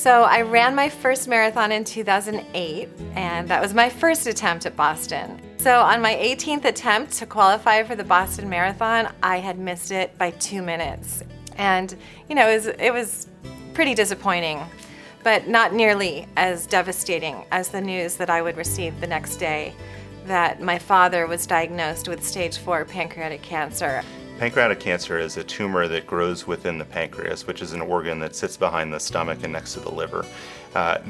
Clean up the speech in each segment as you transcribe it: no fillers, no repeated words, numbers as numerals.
So I ran my first marathon in 2008, and that was my first attempt at Boston. So on my 18th attempt to qualify for the Boston Marathon, I had missed it by 2 minutes. And you know, it was pretty disappointing, but not nearly as devastating as the news that I would receive the next day that my father was diagnosed with stage 4 pancreatic cancer. Pancreatic cancer is a tumor that grows within the pancreas, which is an organ that sits behind the stomach and next to the liver.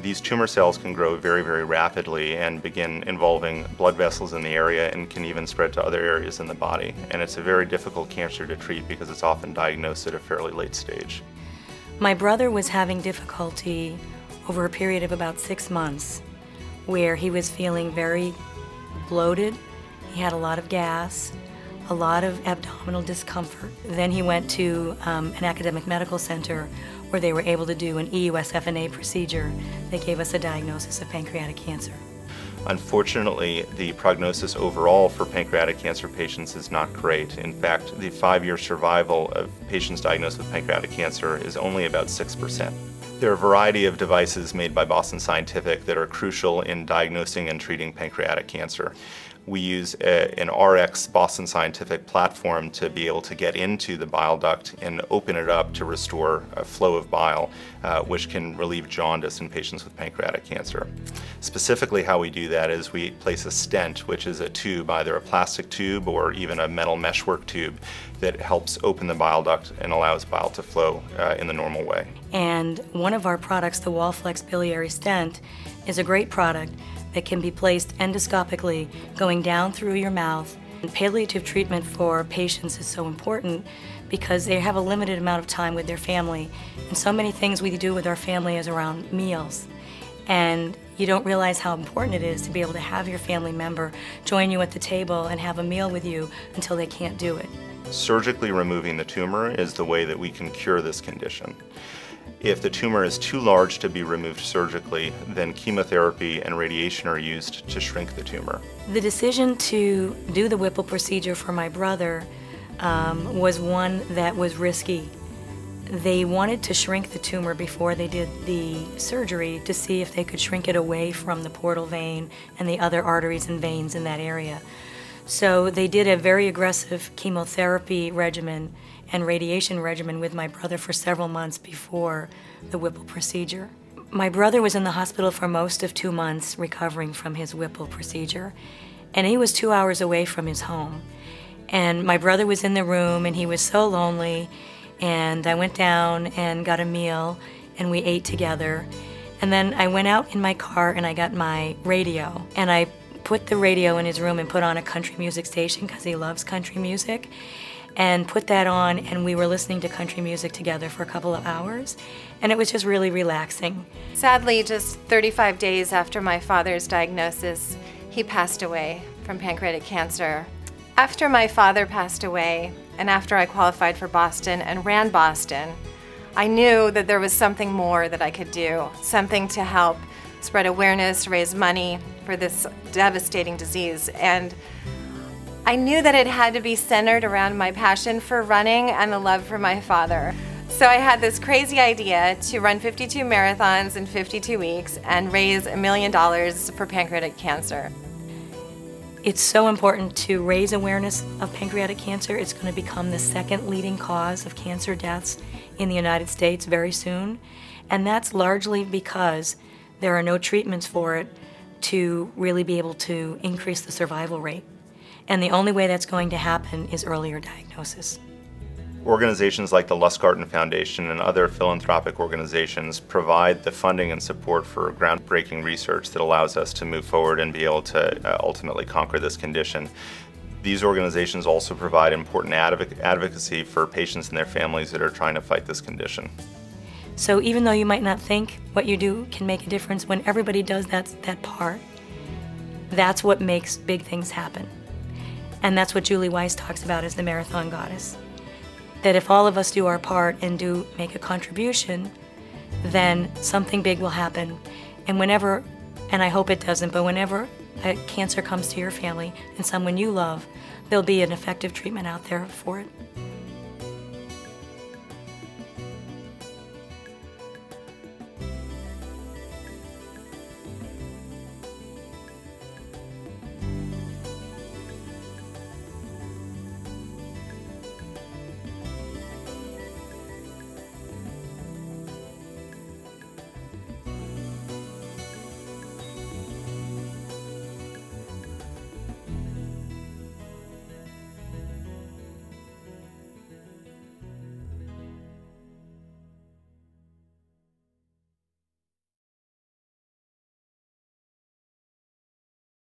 These tumor cells can grow very, very rapidly and begin involving blood vessels in the area and can even spread to other areas in the body. And it's a very difficult cancer to treat because it's often diagnosed at a fairly late stage. My brother was having difficulty over a period of about 6 months where he was feeling very bloated. He had a lot of gas, a lot of abdominal discomfort. Then he went to an academic medical center where they were able to do an EUSFNA procedure that gave us a diagnosis of pancreatic cancer. Unfortunately, the prognosis overall for pancreatic cancer patients is not great. In fact, the 5-year survival of patients diagnosed with pancreatic cancer is only about 6%. There are a variety of devices made by Boston Scientific that are crucial in diagnosing and treating pancreatic cancer. We use an RX Boston Scientific platform to be able to get into the bile duct and open it up to restore a flow of bile, which can relieve jaundice in patients with pancreatic cancer. Specifically, how we do that is we place a stent, which is a tube, either a plastic tube or even a metal meshwork tube, that helps open the bile duct and allows bile to flow in the normal way. And one of our products, the WallFlex biliary stent, is a great product that can be placed endoscopically going down through your mouth. And palliative treatment for patients is so important because they have a limited amount of time with their family, and so many things we do with our family is around meals. And you don't realize how important it is to be able to have your family member join you at the table and have a meal with you until they can't do it. Surgically removing the tumor is the way that we can cure this condition. If the tumor is too large to be removed surgically, then chemotherapy and radiation are used to shrink the tumor. The decision to do the Whipple procedure for my brother was one that was risky. They wanted to shrink the tumor before they did the surgery to see if they could shrink it away from the portal vein and the other arteries and veins in that area. So they did a very aggressive chemotherapy regimen and radiation regimen with my brother for several months before the Whipple procedure. My brother was in the hospital for most of 2 months recovering from his Whipple procedure, and he was 2 hours away from his home. And my brother was in the room and he was so lonely, and I went down and got a meal and we ate together. And then I went out in my car and I got my radio, and I put the radio in his room and put on a country music station because he loves country music, and put that on, and we were listening to country music together for a couple of hours, and it was just really relaxing. Sadly, just 35 days after my father's diagnosis, he passed away from pancreatic cancer. After my father passed away, and after I qualified for Boston and ran Boston, I knew that there was something more that I could do, something to help spread awareness, raise money for this devastating disease. And I knew that it had to be centered around my passion for running and the love for my father. So I had this crazy idea to run 52 marathons in 52 weeks and raise $1 million for pancreatic cancer. It's so important to raise awareness of pancreatic cancer. It's going to become the second leading cause of cancer deaths in the United States very soon. And that's largely because there are no treatments for it to really be able to increase the survival rate. And the only way that's going to happen is earlier diagnosis. Organizations like the Lustgarten Foundation and other philanthropic organizations provide the funding and support for groundbreaking research that allows us to move forward and be able to ultimately conquer this condition. These organizations also provide important advocacy for patients and their families that are trying to fight this condition. So even though you might not think what you do can make a difference, when everybody does that part, that's what makes big things happen. And that's what Julie Weiss talks about as the marathon goddess. That if all of us do our part and do make a contribution, then something big will happen. And whenever, and I hope it doesn't, but whenever a cancer comes to your family and someone you love, there'll be an effective treatment out there for it.